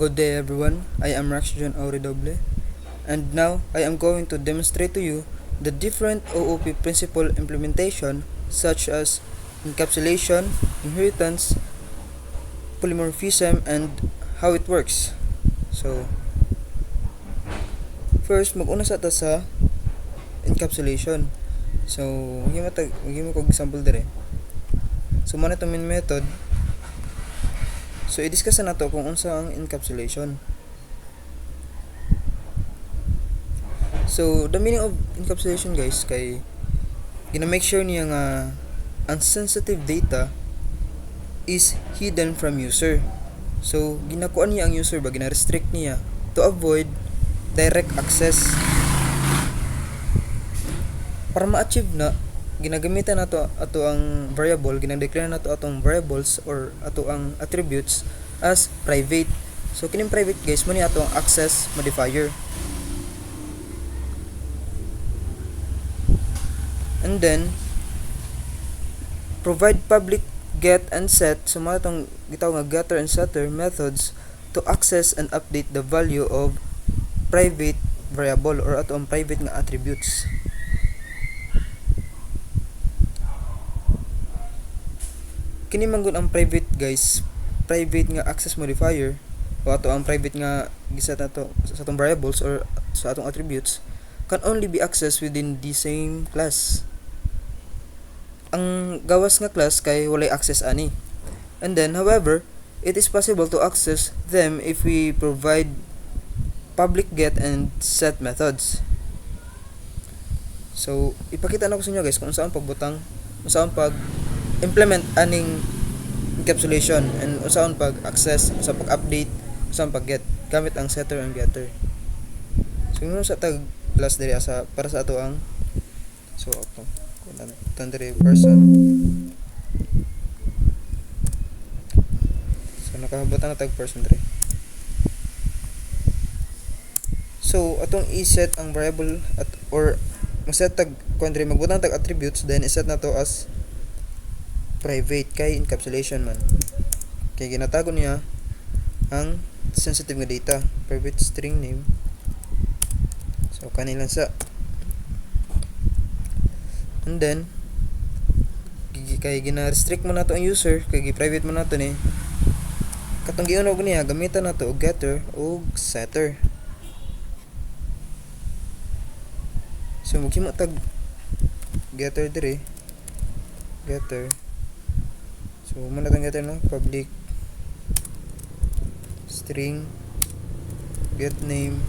Good day everyone, I am Raxjon Auridoble, and now I am going to demonstrate to you the different OOP principle implementation such as encapsulation, inheritance, polymorphism, and how it works. So, first mag-una sa ta sa encapsulation. So, magiging ko example dire. So, muna ito main method. So, i-discuss na to kung unsa ang encapsulation. So, the meaning of encapsulation guys kay gina-make sure niya nga ang sensitive data is hidden from user. So, ginakuan niya ang user ba, gina-restrict niya to avoid direct access. Para ma-achieve na, ginagamitan nato ato ang variable, ginadeclare nato atong variables or ato ang attributes as private. So, kining private guys, mo ni ato ang access modifier. And then, provide public get and set, so mga itong gitawag nga getter and setter methods to access and update the value of private variable or ato ang private nga attributes. Kini man gud ang private guys, private nga access modifier o ato ang private nga giset nato sa atong variables or sa atong attributes can only be accessed within the same class. Ang gawas nga class kay walay access ani. And then however, it is possible to access them if we provide public get and set methods. So, ipakita na ko sa inyo guys kung saan pagbutang, kung saan pag implement aning encapsulation and kung saan pag access, sa pag update, kung saan pag get gamit ang setter and getter. So, yun sa tag class diri sa para sa ato ang so ako tandere person. So nakahabutan na tag person diri. So atong i-set ang variable at or mag-set tag kuandre magbutang tag attributes, then i-set na to as private kay encapsulation man. Kay ginatago niya ang sensitive nga data, private string name. So kanilang sa and then kay gina-restrict mo na to ang user, kay gi-private mo na to ni katong giunog niya gamitan na to og getter o setter. So maghimo tag getter dire, getter. So muna tang getter na public string get name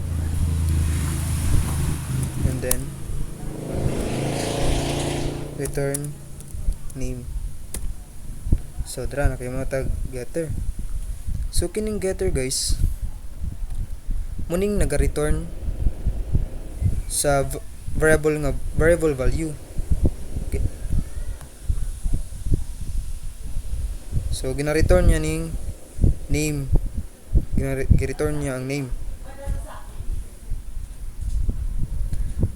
and then return name. So dra na kay mga tag getter. So kining getter guys muning naga-return sa variable value. Okay. So gina-return niya ning name. Gina-return niya ang name.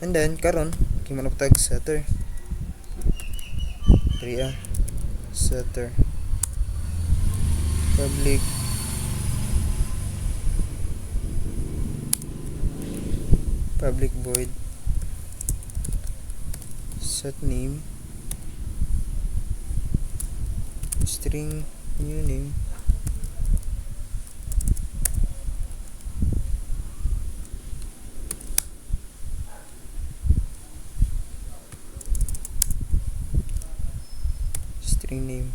And then karon kimanap tag setter. Setter public void set name string new name string name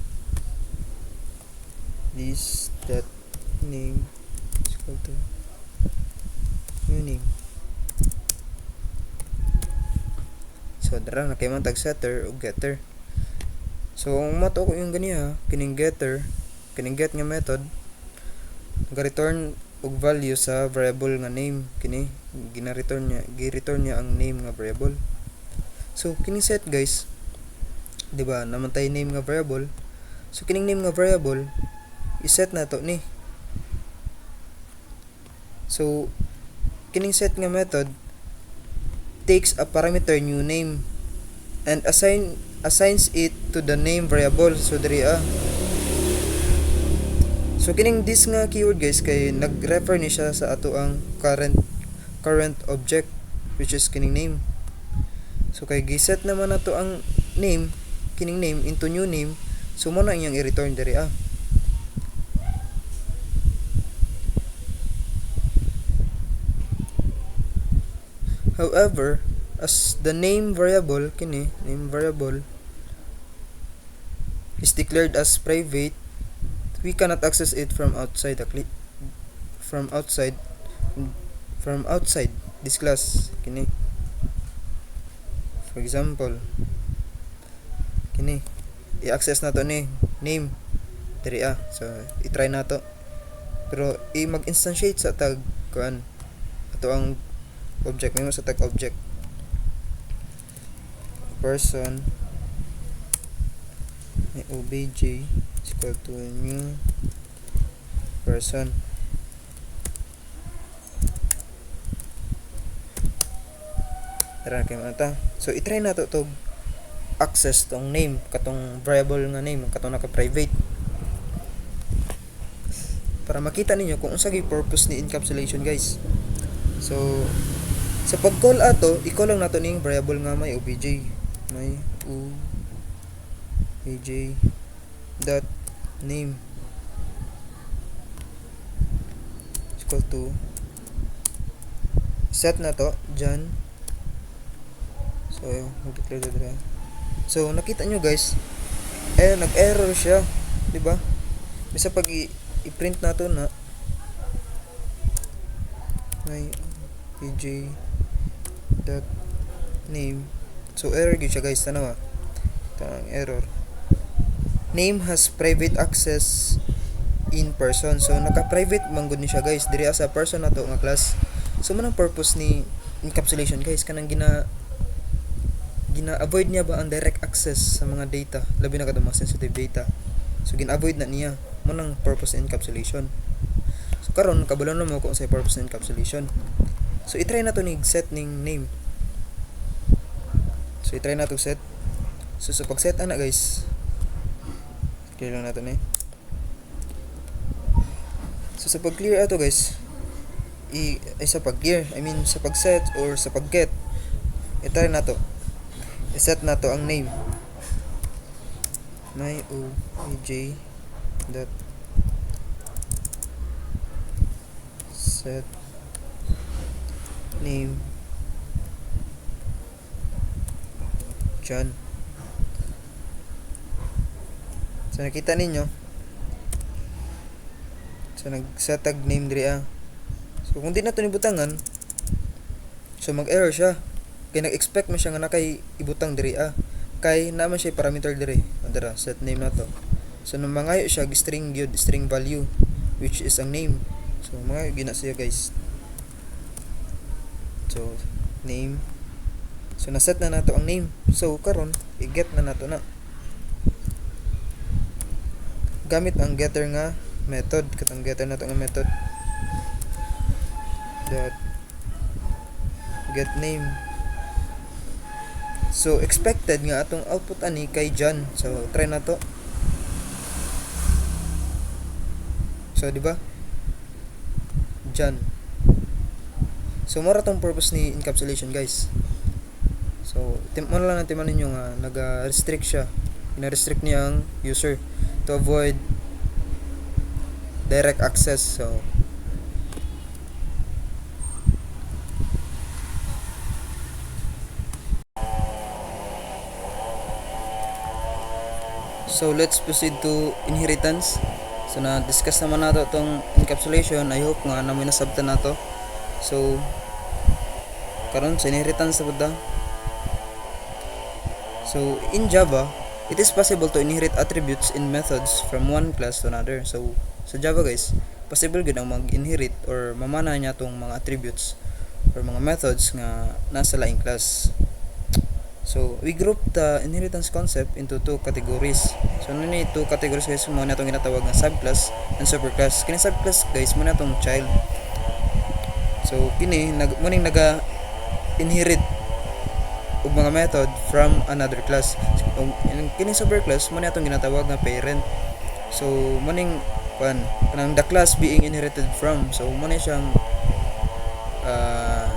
this that name is equal to new name. So dara na kay man tag setter o getter. So ang mato ko yung ganiya kining getter, kining get nga method ga-return og value sa variable nga name kini gina-return niya, gi-return niya ang name nga variable. So kining set guys, di ba namantay name nga variable. So kining name nga variable i-set na to ni. So kining set nga method takes a parameter new name and assigns it to the name variable. So diri So kining this nga keyword guys kay nag-refer ni siya sa ato ang current object which is kining name. So kay giset naman nato ang name, kining name into new name, so mo na iyang i-return diri However, as the name variable kini, name variable is declared as private, we cannot access it from outside from outside this class kini. For example, kini i-access nato ni name diri so i-try nato pero mag-instantiate sa tag kuan ato ang object mo sa tag object person obj is equal to new person. Tara kay mata. So i-try nato to access tong name katong variable nga name katong naka-private para makita ninyo kung unsa gyud purpose ni encapsulation guys. So sa pag-call ato, i-call lang nato ning variable nga may obj dot name is equal to set na to dyan. So mag-declare dito. So nakita nyo guys, nag-error siya, di ba? Bisa pag i-print nato na may obj dot name, so error gyud siya guys, tanawa ang error. Name has private access in person, so naka-private man gud ni siya guys diri sa person nato nga class. So man ang purpose ni encapsulation guys, kanang gina-avoid niya ba ang direct access sa mga data, labi na kadto mga sensitive data. So gina-avoid na niya, man ang purpose ni encapsulation. So karon kabalon na mo kung sa purpose ni encapsulation. So i-try na to ni set ning name. So i-try na to set. So sa pag-set ana guys, clear lang nato ni. So sa pag-clear ato guys, sa pag-clear, sa pag-set or sa pag-get, i-try na to. I-set na to ang name. My obj dot set name John. So nakita ninyo, so nag-set tag name diri So kung di na to nibutangan, so mag-error siya. Kaya nag-expect mo siya nga nakay ibutang diri kay naman siya parameter diri. Dara set name na to. So nang mangayo siya string gyud, string value which is ang name. So mga gina siya guys. So name. So na-set na nato ang name. So karon i-get na nato na. Gamit ang getter nga method, katong getter nato nga method dot get name. So expected nga atong output ani kay John. So try na to. So di ba? John. So mora tong purpose ni encapsulation guys. So mo lang natin man ninyo nga naga-restrict siya. Ina-restrict niya ang user to avoid direct access. So let's proceed to inheritance. So na-discuss naman nato itong encapsulation. I hope nga namin nasabtan nato. So karon sa inheritance na ba? So in Java, it is possible to inherit attributes in methods from one class to another. So sa Java guys, possible gud ang mag-inherit or mamana niya tong mga attributes or mga methods nga nasa laing class. So we group the inheritance concept into two categories. So nini two categories guys, mo na itong ginatawag nga subclass and superclass. Kini subclass guys, mo na itong child. So kini muning naga-inherit og mga method from another class. So, kini superclass mo na itong ginatawag nga parent. So muning kanang the class being inherited from. So mo na siyang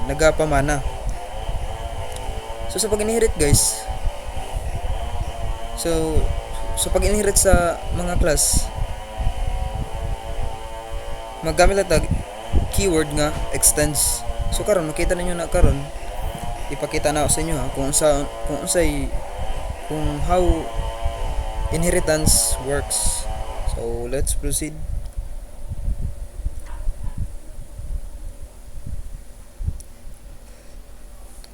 nagapamana. So sa pag-inherit guys, so pag inherit sa mga class, maggamit tag keyword nga extends. So karon makita ninyo na karon, ipakita na ako sa inyo ha kung how inheritance works. So let's proceed.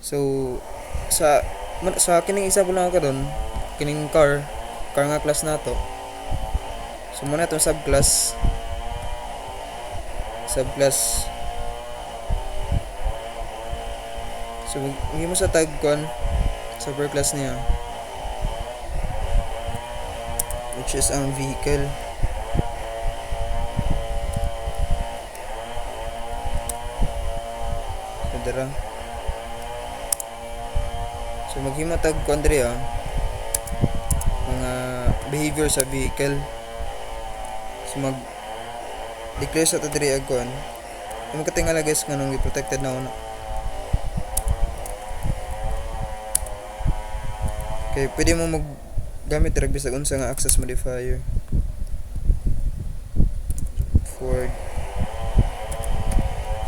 So sa kining isa po lang ako karon, kining car nga class nato. So muna itong subclass. So hindi mo sa tag kon superclass niya, which is ang vehicle. So dara, so maghimatag ko andre mga behavior sa vehicle. So mag declare sa tadiri agkon. Magkatingala guys nga nung protected na una. Okay, pwede mo maggamit direct bisag unsa nga access modifier. Ford.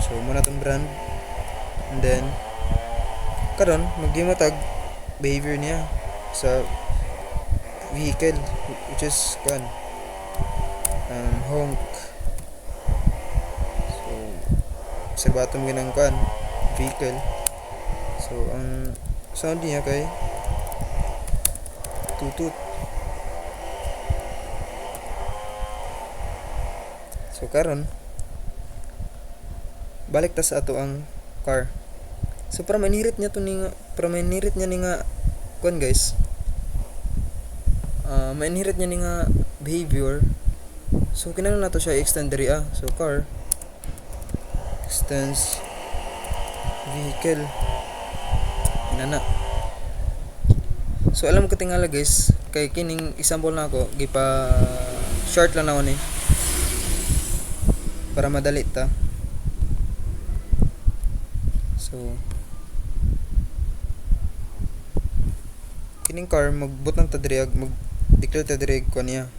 So muna tong brand, and then karon maghimatag behavior niya sa vehicle, which is honk. So obserbatom ginang vehicle. So ang sound niya kay tutut. So karon balik ta sa ato ang car. So para manirit niya ni nga guys. Mainherit niya ni nga behavior. So kinahanglan nato siya i-extend diri So car extends vehicle. Inana. So alam ko tingala guys, kay kining example na ako gipa short lang na ni para madali ta. So kining car magbutang ta diri mag-declare ta diri ko niya.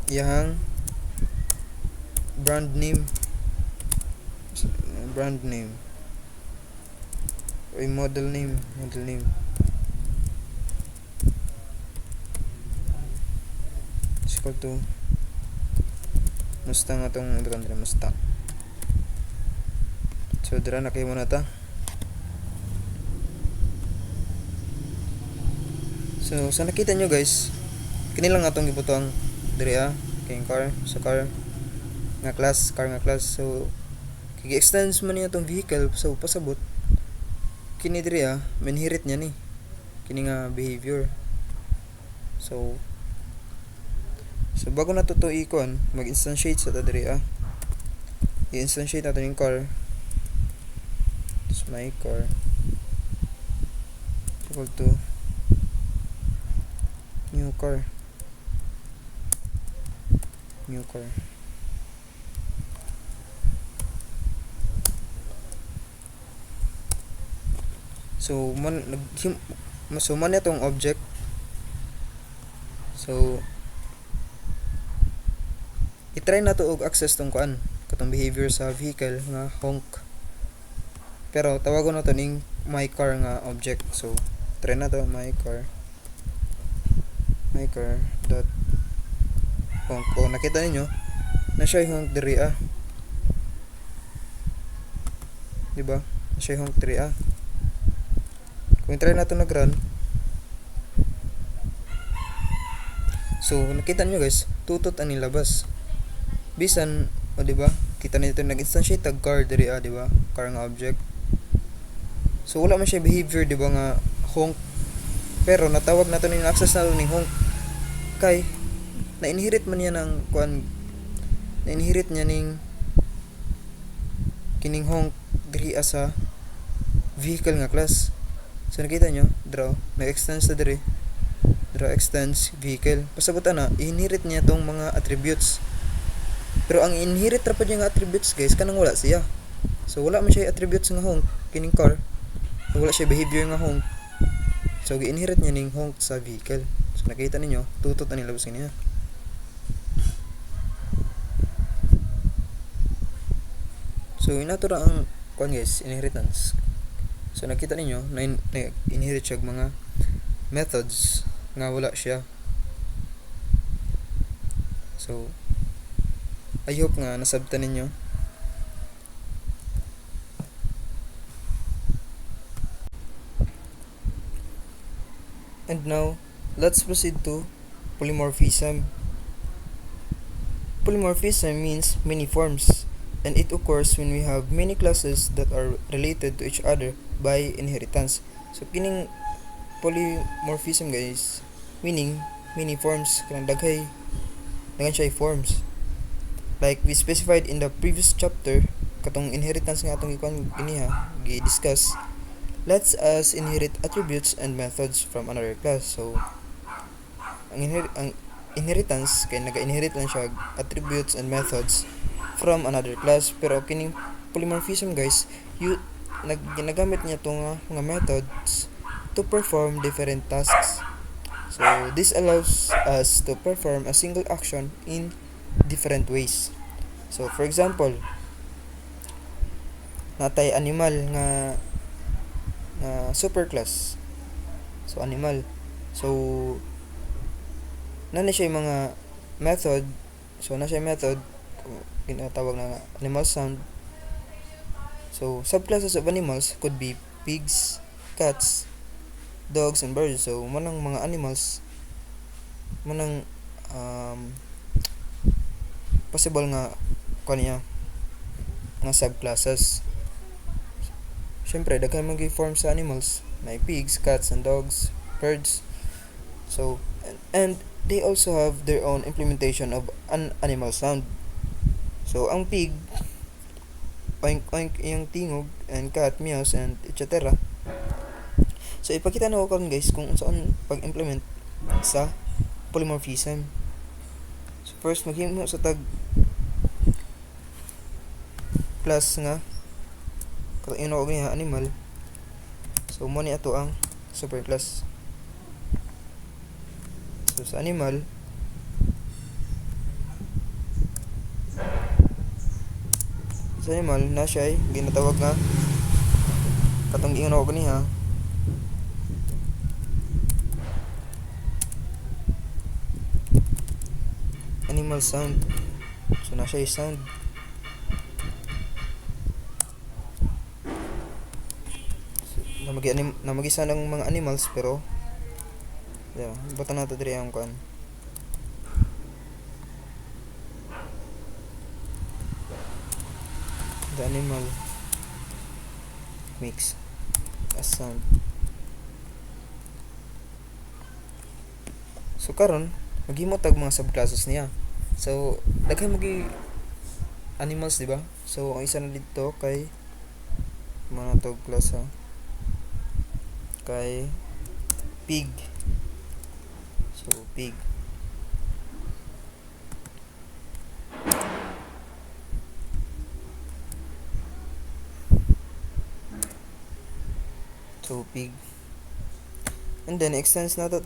Iyang brand name or model name is equal to Mustang atong Mustang. So dira na kayo muna ta. So sa nakita nyo guys, kini lang atong gibutang diri kay car nga class. So kigi-extends man niya atong vehicle. So pasabot kini diri manhirit niya ni kini nga behavior. So bago na to ikon, mag-instantiate sa ta diri i-instantiate natin yung car. It's my car equal to new car. So man itong object. So i-try na to og access tong katong behavior sa vehicle nga honk. Pero tawagon na to ning my car nga object. So try na to my car dot honk. Nakita ninyo na siya honk diri diba? Na siya honk diri Kung try na to nag-run, so nakita niyo guys, tutut ang nilabas. Bisan, diba? Kita nito nag-instantiate tag car diri diba? Car nga object. So wala man siya behavior diba nga honk. Pero natawag nato ni access na ning honk. Kay na-inherit man niya ng na-inherit niya ning kining honk diri sa vehicle nga class. So nakita nyo, draw, nag-extend sa diri. Dira extends vehicle. Pasabot na inherit niya tong mga attributes. Pero ang inherit ra pa niya nga attributes guys kanang wala siya. So wala man siya attributes nga honk kining car. Wala siya behavior nga honk. So gi-inherit niya ning honk sa vehicle. So nakita ninyo, tutot ani labos niya. So inato ra ang kuan guys, inheritance. So nakita ninyo na inherit siya mga methods nga wala siya. So I hope nga nasabtan ninyo. And now, let's proceed to polymorphism. Polymorphism means many forms, and it occurs when we have many classes that are related to each other by inheritance. So kining polymorphism guys, meaning many forms, kanang daghan siya forms. Like we specified in the previous chapter, katong inheritance nga atong gi-discuss, lets us inherit attributes and methods from another class. So ang inheritance kay naga-inherit lang siya attributes and methods from another class, pero kining polymorphism guys, ginagamit niya tong mga methods to perform different tasks. So this allows us to perform a single action in different ways. So for example, natay animal nga superclass. So animal. So na siya yung mga method. So na siya method ginatawag na animal sound. So subclasses of animals could be pigs, cats, dogs, and birds. So manang mga animals manang possible nga kaniya nga subclasses. Siyempre daghan mag-form sa animals, may pigs, cats, and dogs, birds. So and they also have their own implementation of an animal sound. So ang pig oink oink yung tingog, and cat meows, and etc. So ipakita na ko karon guys kung saan pag-implement sa polymorphism. So first maghimo sa tag class nga katong ino nga animal. So mo ni ato ang superclass. So sa animal na siya ay ginatawag nga katong ino ganiha animal sound. So na siya sound. Namagi-isa ng mga animals, pero bata na ito diri ang kuan. The animal makes a sound. So karon maghimo tag mga subclasses niya. So daghan magi animals, di ba? So ang isa na dito kay mga tog class kay pig. So pig. So pig. And then extends na to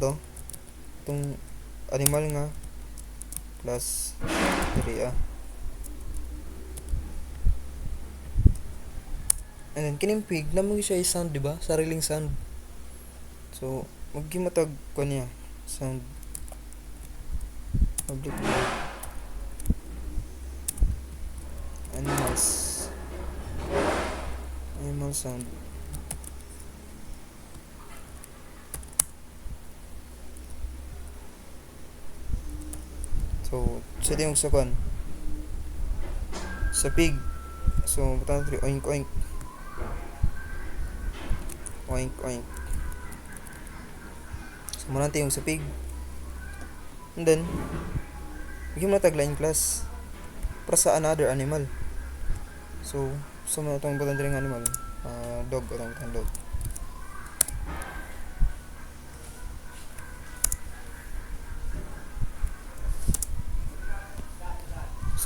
itong animal nga class 3A. And then kining pig namang siya sound, di ba? Sariling sound. So maghimatag ko niya sound public animal sound. So sa yung sa kon sa pig. So butang oink oink oink oink. So muna yung sa pig. And then bigyan mo na tagline class para sa another animal. So sa mga itong butang ring animal, dog, orang dog.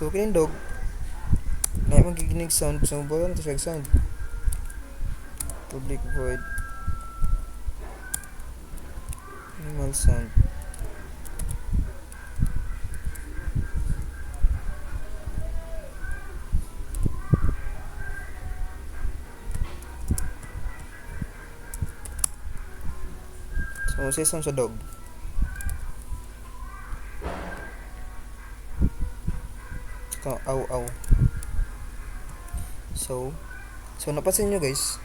So kining dog na magiginig sound, so buwan to siya sound. Public void animal sound. So say sound sa dog. Ito, aw aw. So napansin nyo guys,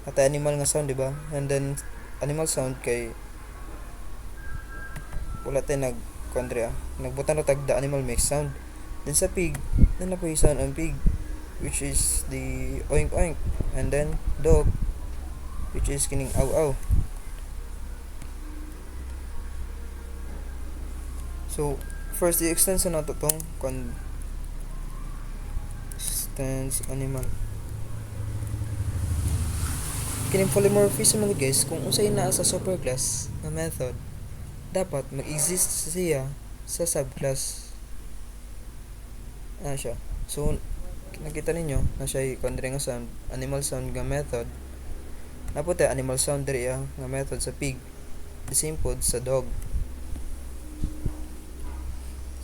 ata animal nga sound, diba? And then animal sound kay wala tayo nagbutan na tag the animal makes sound. Then sa pig, na napoy sound ang pig, which is the oink oink. And then dog, which is kining aw aw. So first i-extend sa nato tong extends animal. Kining polymorphism mga guys, kung unsay naa sa superclass na method, dapat mag-exist siya sa subclass. Siya. So nakita ninyo na siya nga sound, animal sound nga method. Naputi animal sound diri nga method sa pig. The same pod sa dog.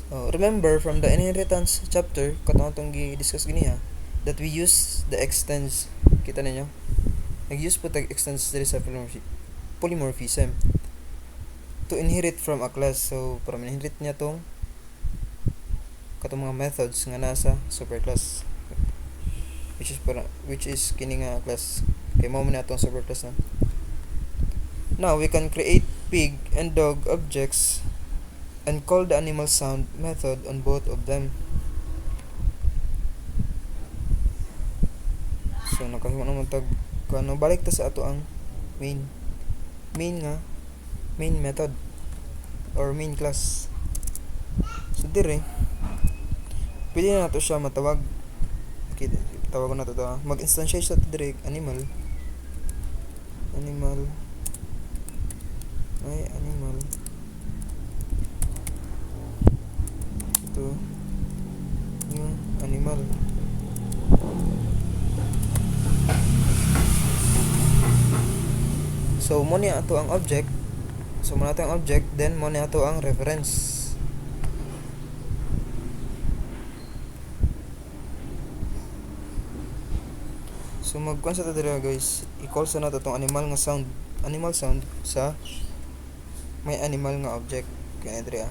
So, remember from the inheritance chapter katong atong gi-discuss giniha that we use the extends. Kita ninyo? Nag-use po tag extends diri sa polymorphism to inherit from a class. So para ma-inherit niya tong katong mga methods nga nasa superclass, which is kini nga class kay mao man atong superclass na. Now we can create pig and dog objects and call the animal sound method on both of them. So nakahimo naman tag kano, balik ta sa ato ang main method or main class. So dire pwede na nato siya matawag. Okay, tawagan nato ta, mag-instantiate sa dire animal ito yung animal. So mo ni ato ang object. So mo nato ang object, then mo ni ato ang reference. So magkuan sa dira guys, i-call sa nato tong animal sound sa may animal nga object kay dira.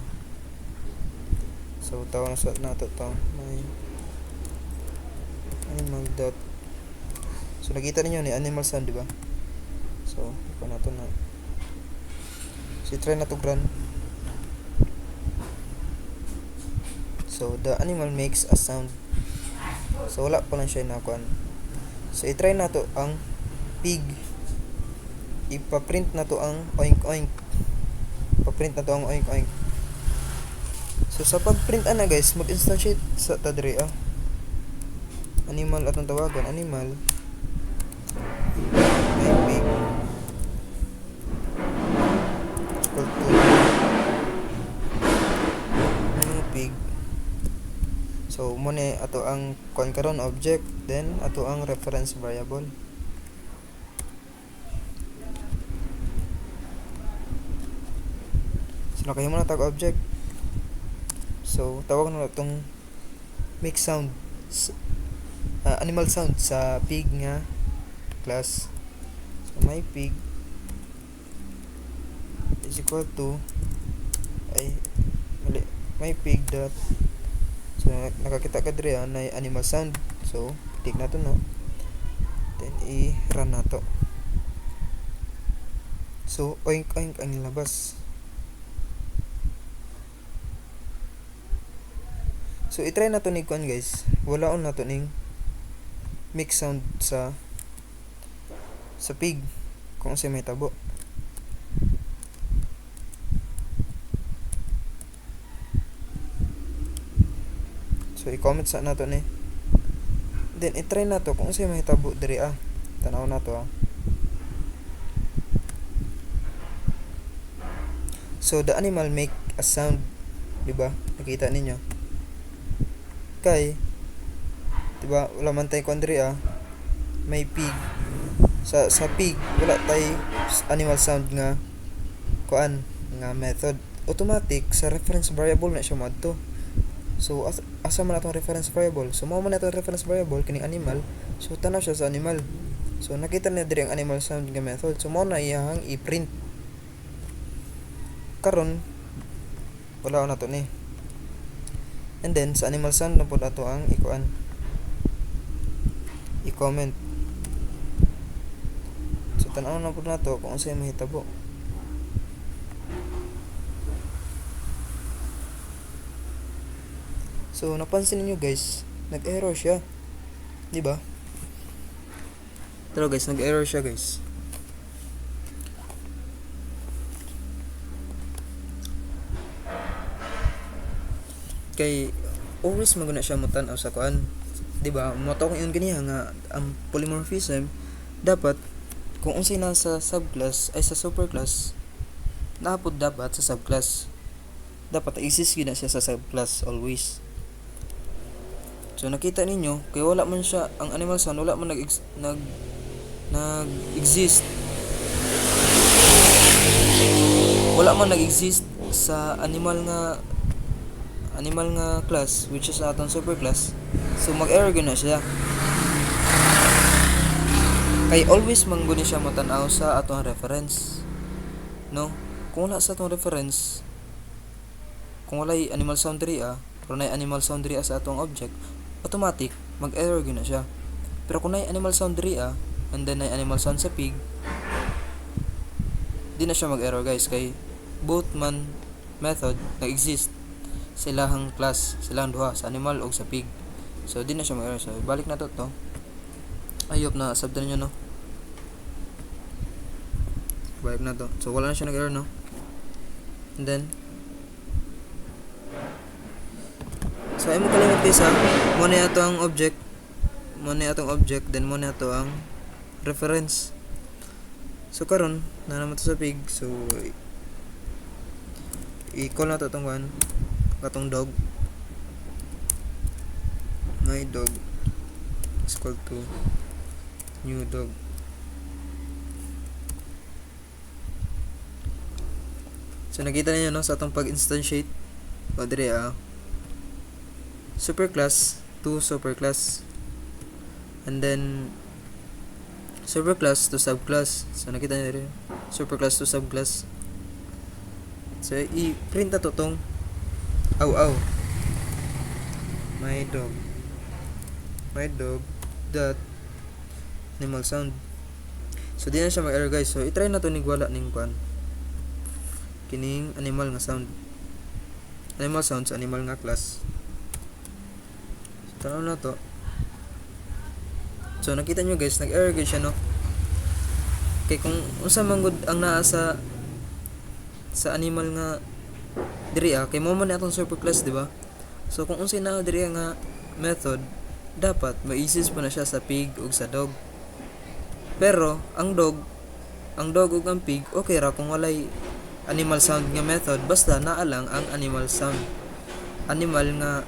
So tawag na sa nato to may animal dot. So nakita ninyo ni animal sound, di ba? So iko nato na. So try na to run. So the animal makes a sound. So wala pa lang siya nakuan. So i-try na to ang pig. Ipa-print na to ang oink oink. Pa-print na to ang oink oink. So sa pag-print ana guys, mag-instantiate sa tadre animal atong tawagan, animal ay pig equal to new pig. So mo ni ato ang kuan karon object, then ato ang reference variable. So nakahimo na tag object. So tawag na itong make sound animal sound sa pig nga class. So my pig is equal to my pig dot. So nakakita ka diri na animal sound. So tick na to no. Then i-run na to. So oink oink ang nilabas. So i-try na to ni kuan guys. Wala on na to ning mix sound sa pig kung sa may tabo. So i-comment sa nato ni. Then i-try na to kung sa may tabo diri Tanaw na to So the animal make a sound, di ba? Nakita ninyo. kay diba wala man tay kondri may pig sa pig wala tay animal sound nga kuan nga method, automatic sa reference variable na siya madto. So asa man atong reference variable, so mao man atong reference variable kining animal, so tanaw siya sa animal. So nakita na diri ang animal sound nga method, so mao na iyang i-print. Karon wala na to ni, and then sa animal sound na pud ato ang ikuan i-comment. So tan-aw na pud nato kung unsay mahitabo. So napansin niyo guys, nag-error siya, di ba? Pero guys, nag-error siya guys. Kay always maguna siya mutan sa kuan, di ba? Moto kung yun ganiya nga ang polymorphism dapat kung unsay na sa subclass ay sa superclass naapod dapat sa subclass, dapat i-exist na siya sa subclass always. So nakita ninyo kay wala man siya ang animal sound, wala man nag-exist, wala man nag-exist sa animal nga class which is atong superclass. So mag-error na siya kay always mangguni siya matan-aw sa atong reference, no? Kung wala sa atong reference, kung walay animal sound diri pero nay animal sound diri sa atong object, automatic mag-error na siya. Pero kung nay animal sound diri and then nay animal sound sa pig, di na siya mag-error guys, kay both man method nag-exist silahang class, silang duha sa animal o sa pig. So di na siya mag-error. So balik na to. Ayop na sabdan niyo, no? Balik na to. So wala na siya nag-error, no? And then so ay mo kalimot guys mo na ato ang object, then mo na ato ang reference. So karon na naman to sa pig, so i-call na to itong one katong dog, my dog is equal to new dog. So nakita niyo, no, sa atong pag-instantiate o dire superclass to superclass, and then superclass to subclass. So nakita niyo rin superclass to subclass. So i-print na to tong my dog dot animal sound. So di na siya mag-error guys. So i-try na to ning wala ning kwan kining animal sound sa animal nga class. So tanaw na to. So nakita nyo guys, nag-error guys siya, no? Kay kung unsa man gud ang naa sa animal nga diri kay mo man atong superclass, di ba? So kung unsay naa diri nga method, dapat ma-exist pa na siya sa pig ug sa dog. Pero ang dog ug ang pig okay ra kung walay animal sound nga method, basta naa lang ang animal sound, animal nga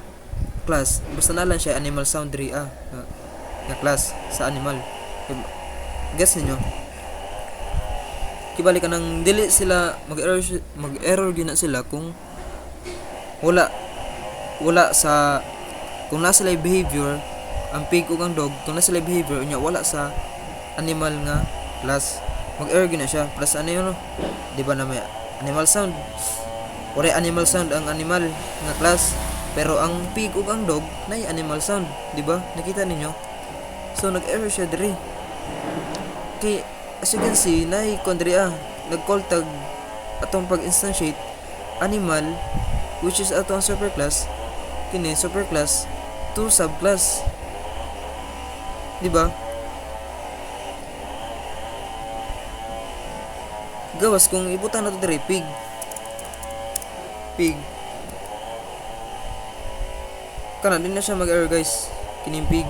class, basta naa lang siya animal sound diri nga class sa animal. Guess niyo, kibali ka nang dili sila mag-error gina sila kung wala sa, kung nasa sila behavior ang pig ug ang dog, kung nasa sila behavior unya wala sa animal nga class, mag-error gina siya. Plus ano yun, no? Di ba na may animal sound, wala animal sound ang animal nga class, pero ang pig ug ang dog nay animal sound, di ba? Nakita ninyo? So nag-error siya diri. Kay as you can see, nay kondri nag-call tag atong pag-instantiate animal which is atong superclass, kini superclass to subclass, di ba? Gawas kung ibutan na to diri pig kana din na siya mag-error guys, kining pig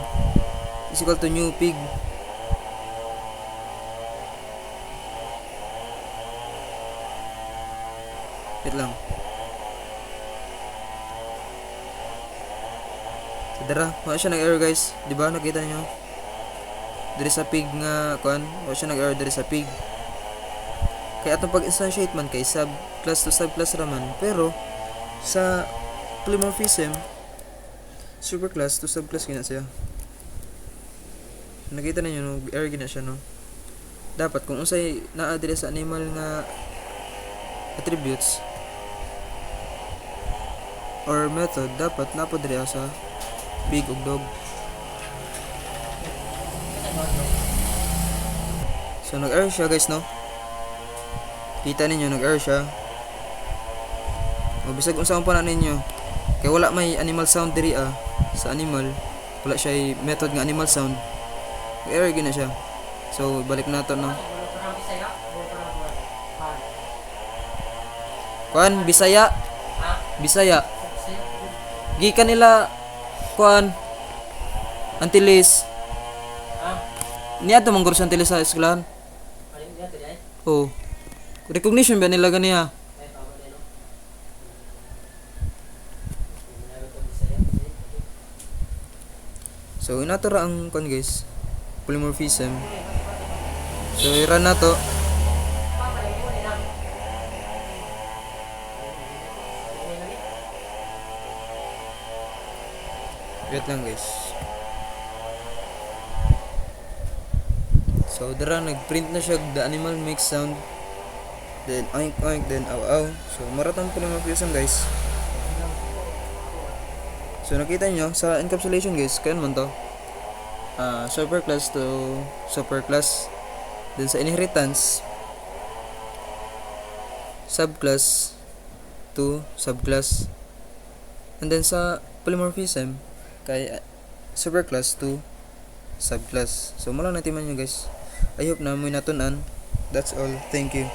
is equal to new pig. Wait lang. So dara, wala siya nag-error guys. Di ba nakita niyo? Diri sa pig nga kuan, wala siya nag-error diri sa pig. Kaya atong pag-instantiate man kay sub class to sub class raman, pero sa polymorphism superclass to subclass gina siya. Nakita ninyo no, error gina siya no. Dapat kung unsay naa diri sa animal nga attributes or method, dapat napod diri sa pig ug dog. So nag-error siya guys no. Kita ninyo nag-error siya. O bisag unsa pa na ninyo. Kay wala may animal sound diri sa animal. Wala siya method nga animal sound. Error gina siya. So balik nato no. Kuan Bisaya. Bisaya. Gikan nila kuan Antilles. Niya to mangguro sa Antilles sa eskwelahan. Oh. Recognition ba nila ganiya? So inatura ang kon guys, polymorphism. So i-run na to. Wait lang guys. So dara nagprint na siya the animal makes sound, then oink oink, then ow ow. So maratang polymorphism guys. So nakita nyo sa encapsulation guys, kaya man to superclass to superclass. Then sa inheritance, subclass to subclass. And then sa polymorphism, kay superclass to subclass. So mula natin man nyo guys. I hope na mo natunan. That's all. Thank you.